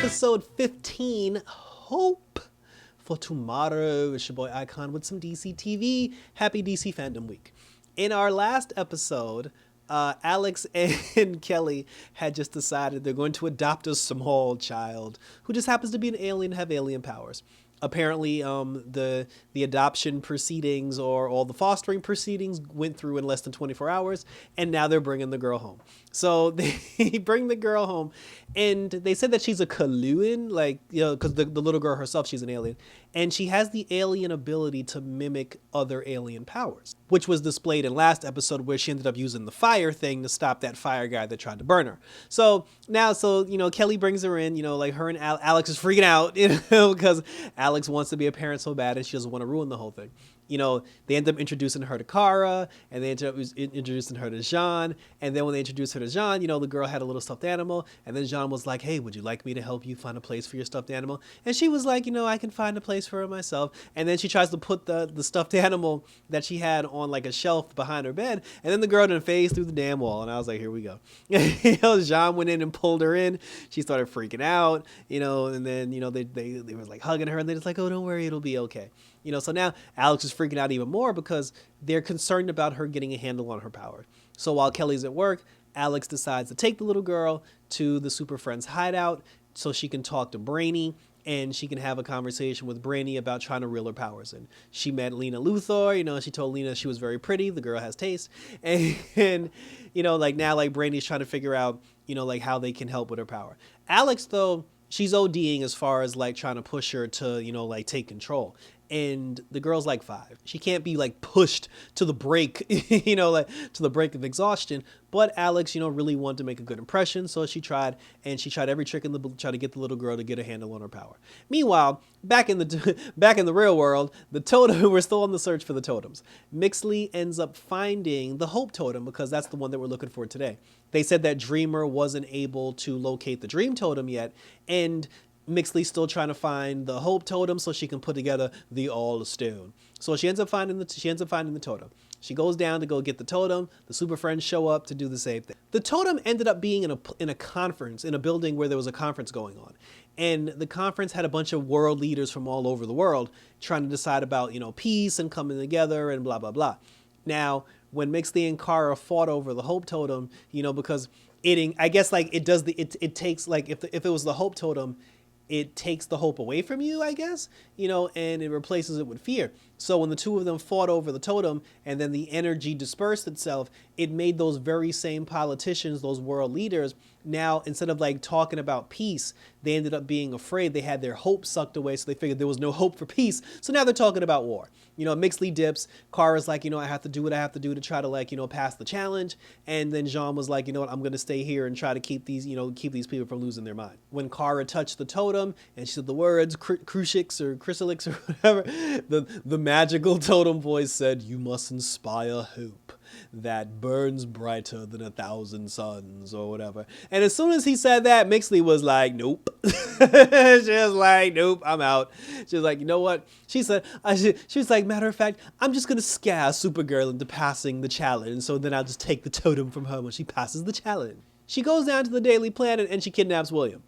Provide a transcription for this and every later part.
episode 15, Hope for Tomorrow. It's your boy Icon with some DC TV. Happy DC Fandom Week. In our last episode, Alex and Kelly had just decided they're going to adopt a small child who just happens to be an alien and have alien powers. Apparently, the adoption proceedings or all the fostering proceedings went through in less than 24 hours, and now they're bringing the girl home. So they bring the girl home, and they said that she's a Kaluan, like, you know, because the little girl herself, she's an alien, and she has the alien ability to mimic other alien powers, which was displayed in last episode where she ended up using the fire thing to stop that fire guy that tried to burn her. So now, Kelly brings her in, like her and Alex is freaking out, because Alex wants to be a parent so bad and she doesn't want to ruin the whole thing. They end up introducing her to Kara, and they end up introducing her to Jean, and then when they introduced her to Jean, the girl had a little stuffed animal, and then Jean was like, hey, would you like me to help you find a place for your stuffed animal? And she was like, I can find a place for her myself. And then she tries to put the stuffed animal that she had on like a shelf behind her bed, and then the girl didn't phase through the damn wall, and I was like, here we go. Jean went in and pulled her in. She started freaking out, and then, they were like hugging her, and they're just like, oh, don't worry, it'll be okay. So now Alex is freaking out even more because they're concerned about her getting a handle on her power. So while Kelly's at work, Alex decides to take the little girl to the Super Friends hideout so she can talk to Brainy and she can have a conversation with Brainy about trying to reel her powers in. She met Lena Luthor, she told Lena she was very pretty, the girl has taste, and now Brainy's trying to figure out, how they can help with her power. Alex, though, she's ODing as far as trying to push her to take control. And the girl's like 5. She can't be pushed to the break, to the break of exhaustion. But Alex, really wanted to make a good impression. So she tried every trick in the book to try to get the little girl to get a handle on her power. Meanwhile, back in the real world, the totem, we're still on the search for the totems. Mixley ends up finding the Hope totem because that's the one that we're looking for today. They said that Dreamer wasn't able to locate the Dream totem yet. And Mixley's still trying to find the Hope totem so she can put together the All Stone. So she ends up finding the totem. She goes down to go get the totem. The Super Friends show up to do the same thing. The totem ended up being in a conference, in a building where there was a conference going on. And the conference had a bunch of world leaders from all over the world trying to decide about, peace and coming together and blah, blah, blah. Now, when Mixley and Kara fought over the Hope totem, because I guess it takes if it was the Hope totem, it takes the hope away from you, I guess, and it replaces it with fear. So when the two of them fought over the totem and then the energy dispersed itself, it made those very same politicians, those world leaders, now instead of talking about peace, they ended up being afraid. They had their hope sucked away, so they figured there was no hope for peace. So now they're talking about war. Mixley dips. Kara's like, I have to do what I have to do to try to, pass the challenge. And then Jean was like, what, I'm going to stay here and try to keep these people from losing their mind. When Kara touched the totem and she said the words Crucix or Chrysalix or whatever, the magical totem voice said, you must inspire hope that burns brighter than 1,000 suns or whatever. And as soon as he said that, Mixley was like, nope. She was like, nope, I'm out. She was like, you know what? She said, she was like, matter of fact, I'm just going to scare Supergirl into passing the challenge. So then I'll just take the totem from her when she passes the challenge. She goes down to the Daily Planet and she kidnaps William.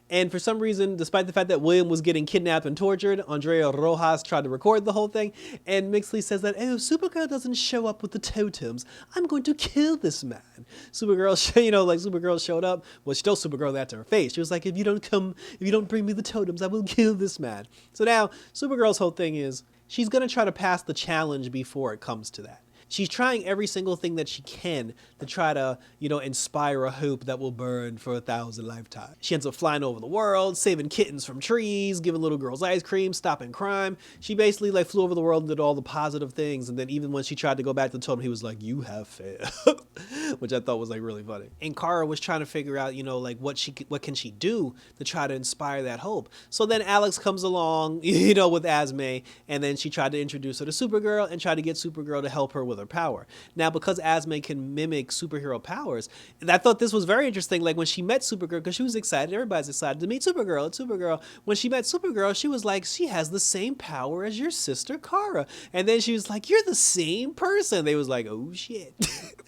And for some reason, despite the fact that William was getting kidnapped and tortured, Andrea Rojas tried to record the whole thing. And Mixley says that, oh, Supergirl doesn't show up with the totems. I'm going to kill this man. Supergirl, Supergirl showed up. Well, she told Supergirl that to her face. She was like, if you don't bring me the totems, I will kill this man. So now Supergirl's whole thing is she's going to try to pass the challenge before it comes to that. She's trying every single thing that she can to try to, inspire a hope that will burn for 1,000 lifetimes. She ends up flying over the world, saving kittens from trees, giving little girls ice cream, stopping crime. She basically flew over the world and did all the positive things. And then even when she tried to go back to the totem, he was like, you have failed, which I thought was really funny. And Kara was trying to figure out, what can she do to try to inspire that hope. So then Alex comes along, with Asme, and then she tried to introduce her to Supergirl and try to get Supergirl to help her with her power. Now, because Asme can mimic superhero powers, I thought this was very interesting. When she met Supergirl, because she was excited, everybody's excited to meet Supergirl. When she met Supergirl, she was like, she has the same power as your sister Kara. And then she was like, you're the same person. They was like, oh shit.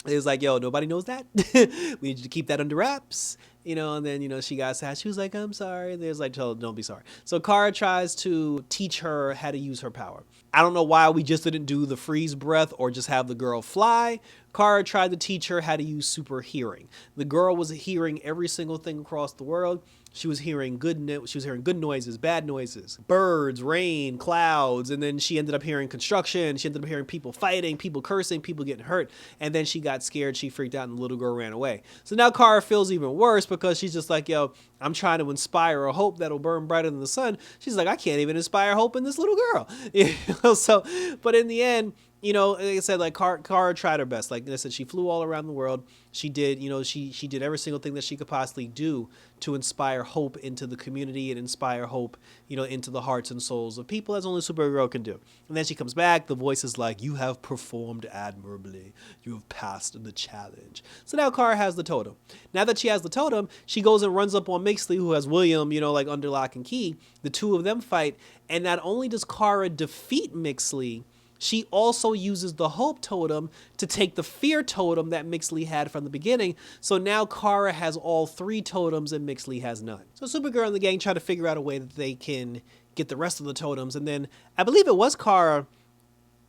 It was like, yo, nobody knows that. We need you to keep that under wraps. and then, she got sad. She was like, I'm sorry. There's like, tell her, don't be sorry. So Kara tries to teach her how to use her power. I don't know why we just didn't do the freeze breath or just have the girl fly. Kara tried to teach her how to use super hearing. The girl was hearing every single thing across the world. She was hearing good noises, bad noises, birds, rain, clouds, and then she ended up hearing construction. She ended up hearing people fighting, people cursing, people getting hurt, and then she got scared. She freaked out, and the little girl ran away. So now Kara feels even worse because she's just like, yo, I'm trying to inspire a hope that'll burn brighter than the sun. She's like, I can't even inspire hope in this little girl. So, but in the end, like I said, like Kara tried her best. Like I said, she flew all around the world. She did, she did every single thing that she could possibly do to inspire hope into the community and inspire hope, into the hearts and souls of people, as only Supergirl can do. And then she comes back. The voice is like, you have performed admirably. You have passed the challenge. So now Kara has the totem. Now that she has the totem, she goes and runs up on Mixley, who has William, like under lock and key. The two of them fight. And not only does Kara defeat Mixley, she also uses the hope totem to take the fear totem that Mixley had from the beginning. So now Kara has all three totems and Mixley has none. So Supergirl and the gang try to figure out a way that they can get the rest of the totems. And then I believe it was Kara.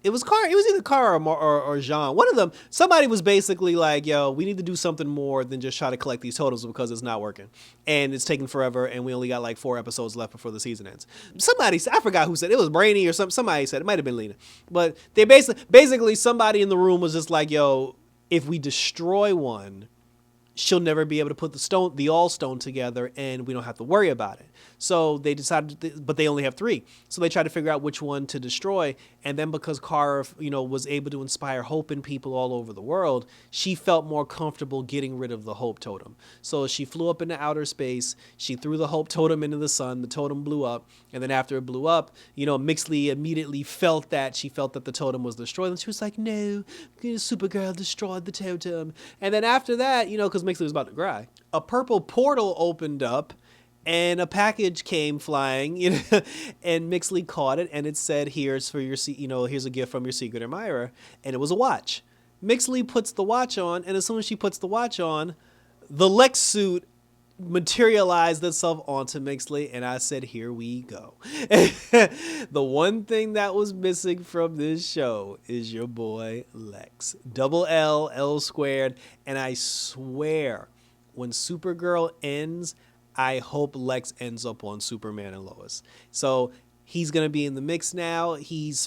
It was either Kara or Jean. One of them, somebody was basically like, yo, we need to do something more than just try to collect these totems because it's not working. And it's taking forever, and we only got like 4 episodes left before the season ends. Somebody, I forgot who said it. It was Brainy or something. Somebody said it. Might have been Lena. But they basically somebody in the room was just like, yo, if we destroy one, she'll never be able to put the all stone together, and we don't have to worry about it. So they decided, but they only have 3. So they tried to figure out which one to destroy. And then because Kara, was able to inspire hope in people all over the world, she felt more comfortable getting rid of the hope totem. So she flew up into outer space. She threw the hope totem into the sun. The totem blew up. And then after it blew up, Mixley immediately felt that the totem was destroyed. And she was like, no, Supergirl destroyed the totem. And then after that, because Mixley was about to cry, a purple portal opened up and a package came flying, and Mixley caught it, and it said, here's for your, here's a gift from your secret admirer. And it was a watch. Mixley puts the watch on, and as soon as she puts the watch on, the Lex suit materialized itself onto Mixley, and I said, here we go. The one thing that was missing from this show is your boy Lex. Double L, L squared, and I swear, when Supergirl ends, I hope Lex ends up on Superman and Lois. So he's going to be in the mix now.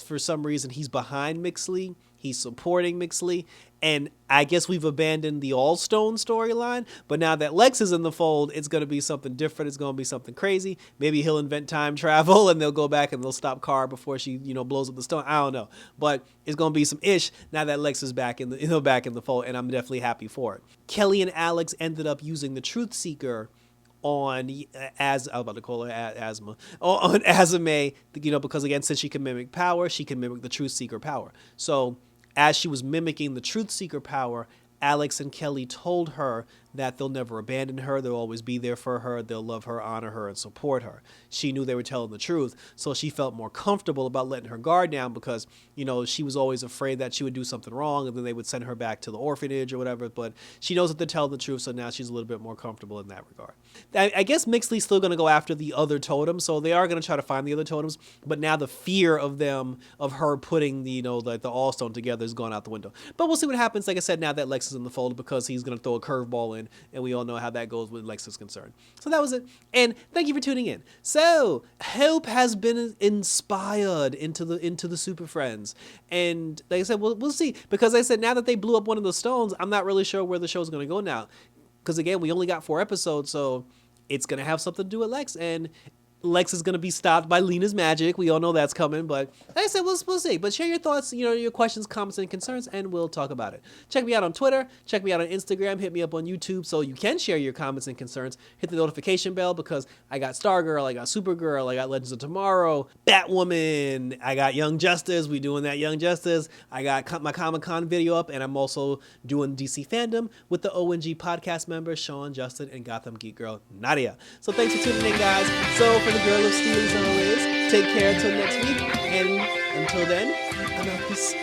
For some reason, he's behind Mixley. He's supporting Mixley. And I guess we've abandoned the All-Stone storyline. But now that Lex is in the fold, it's going to be something different. It's going to be something crazy. Maybe he'll invent time travel and they'll go back and they'll stop Kara before she, blows up the stone. I don't know. But it's going to be some ish now that Lex is back in the fold. And I'm definitely happy for it. Kelly and Alex ended up using the Truth Seeker on I was about to call her Asma on Azame, because again, since she can mimic power, she can mimic the Truth Seeker power. So as she was mimicking the Truth Seeker power, Alex and Kelly told her that they'll never abandon her. They'll always be there for her. They'll love her, honor her, and support her. She knew they were telling the truth, so she felt more comfortable about letting her guard down because, she was always afraid that she would do something wrong and then they would send her back to the orphanage or whatever. But she knows that they're telling the truth, so now she's a little bit more comfortable in that regard. I guess Mixley's still going to go after the other totems, so they are going to try to find the other totems, but now the fear of her putting the All-Stone together is gone out the window. But we'll see what happens, like I said, now that Lex is in the fold, because he's going to throw a curveball in, and we all know how that goes when Lex is concerned. So that was it, and thank you for tuning in. So hope has been inspired into the Super Friends, and like I said, we'll see, because like I said, now that they blew up one of the stones, I'm not really sure where the show's going to go now, because again, we only got 4 episodes, so it's going to have something to do with Lex, and Lex is going to be stopped by Lena's magic. We all know that's coming, but like I said, we'll see. But share your thoughts, your questions, comments, and concerns, and we'll talk about it. Check me out on Twitter. Check me out on Instagram. Hit me up on YouTube so you can share your comments and concerns. Hit the notification bell because I got Stargirl, I got Supergirl, I got Legends of Tomorrow, Batwoman, I got Young Justice. We doing that Young Justice. I got my Comic-Con video up, and I'm also doing DC Fandom with the ONG podcast members, Sean, Justin, and Gotham Geek Girl, Nadia. So thanks for tuning in, guys. So for the Girl of Steel, as always, take care until next week, and until then, I'm out this.